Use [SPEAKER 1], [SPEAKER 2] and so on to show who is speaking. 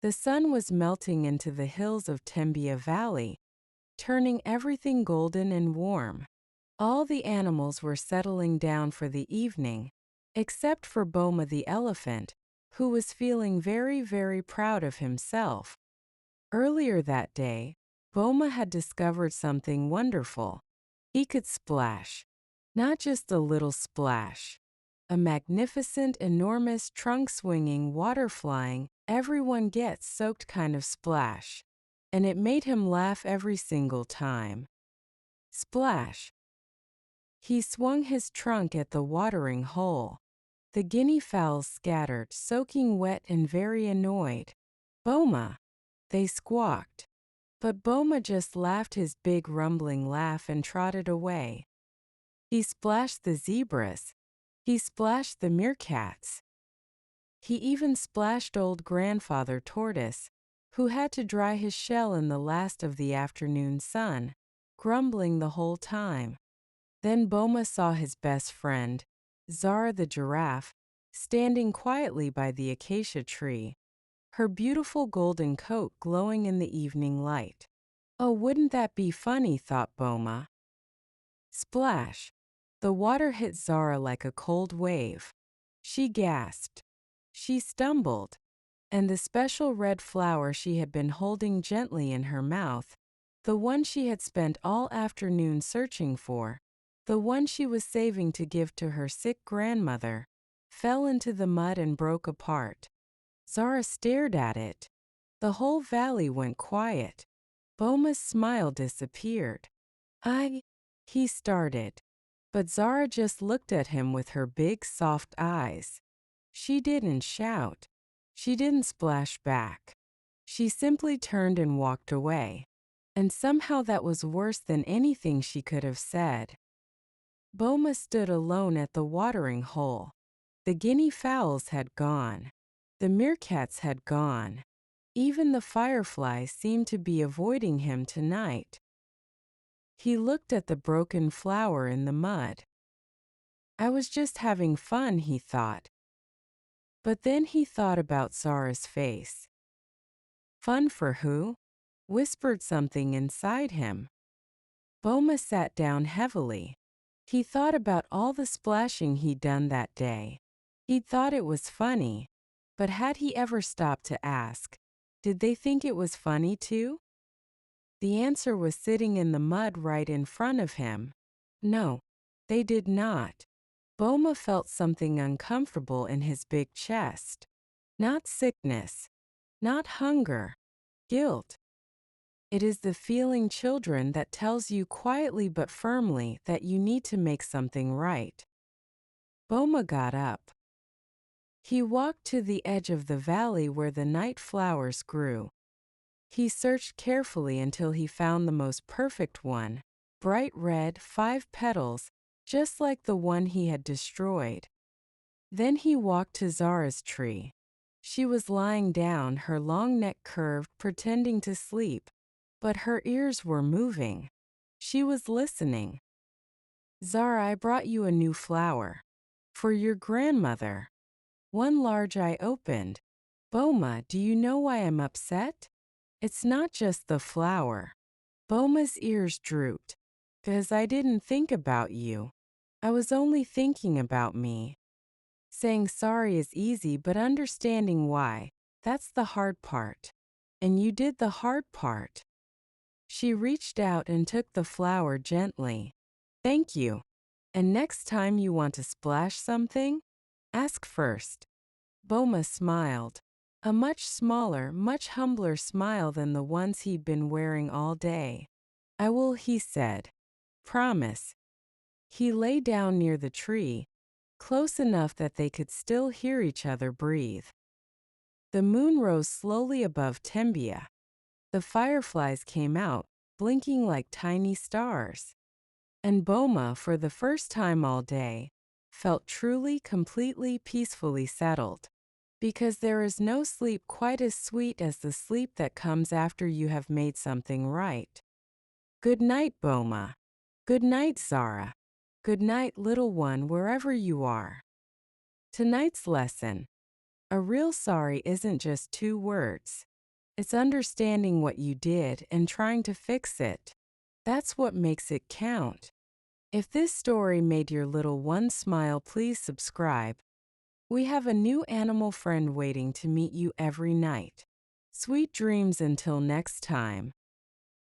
[SPEAKER 1] The sun was melting into the hills of Tembea Valley, turning everything golden and warm. All the animals were settling down for the evening, except for Boma the elephant, who was feeling very, very proud of himself. Earlier that day, Boma had discovered something wonderful. He could splash. Not just a little splash. A magnificent, enormous, trunk-swinging, water-flying, everyone-gets-soaked kind of splash. And it made him laugh every single time. Splash. He swung his trunk at the watering hole. The guinea fowls scattered, soaking wet and very annoyed. Boma! They squawked. But Boma just laughed his big rumbling laugh and trotted away. He splashed the zebras. He splashed the meerkats. He even splashed old Grandfather Tortoise, who had to dry his shell in the last of the afternoon sun, grumbling the whole time. Then Boma saw his best friend, Zara the giraffe, standing quietly by the acacia tree, her beautiful golden coat glowing in the evening light. Oh, wouldn't that be funny, thought Boma. Splash! The water hit Zara like a cold wave. She gasped. She stumbled. And the special red flower she had been holding gently in her mouth, the one she had spent all afternoon searching for, the one she was saving to give to her sick grandmother, fell into the mud and broke apart. Zara stared at it. The whole valley went quiet. Boma's smile disappeared. He started. But Zara just looked at him with her big, soft eyes. She didn't shout. She didn't splash back. She simply turned and walked away. And somehow that was worse than anything she could have said. Boma stood alone at the watering hole. The guinea fowls had gone. The meerkats had gone. Even the fireflies seemed to be avoiding him tonight. He looked at the broken flower in the mud. I was just having fun, he thought. But then he thought about Zara's face. Fun for who? Whispered something inside him. Boma sat down heavily. He thought about all the splashing he'd done that day. He'd thought it was funny, but had he ever stopped to ask, did they think it was funny too? The answer was sitting in the mud right in front of him. No, they did not. Boma felt something uncomfortable in his big chest. Not sickness, not hunger, guilt. It is the feeling, children, that tells you quietly but firmly that you need to make something right. Boma got up. He walked to the edge of the valley where the night flowers grew. He searched carefully until he found the most perfect one, bright red, 5 petals, just like the one he had destroyed. Then he walked to Zara's tree. She was lying down, her long neck curved, pretending to sleep, but her ears were moving. She was listening. Zara, I brought you a new flower. For your grandmother. One large eye opened. Boma, do you know why I'm upset? It's not just the flower. Boma's ears drooped. 'Cause I didn't think about you. I was only thinking about me. Saying sorry is easy, but understanding why, that's the hard part. And you did the hard part. She reached out and took the flower gently. Thank you. And next time you want to splash something, ask first. Boma smiled. A much smaller, much humbler smile than the ones he'd been wearing all day. I will, he said. Promise. He lay down near the tree, close enough that they could still hear each other breathe. The moon rose slowly above Tembea. The fireflies came out, blinking like tiny stars. And Boma, for the first time all day, felt truly, completely, peacefully settled. Because there is no sleep quite as sweet as the sleep that comes after you have made something right. Good night, Boma. Good night, Zara. Good night, little one, wherever you are. Tonight's lesson. A real sorry isn't just 2 words. It's understanding what you did and trying to fix it. That's what makes it count. If this story made your little one smile, please subscribe. We have a new animal friend waiting to meet you every night. Sweet dreams until next time.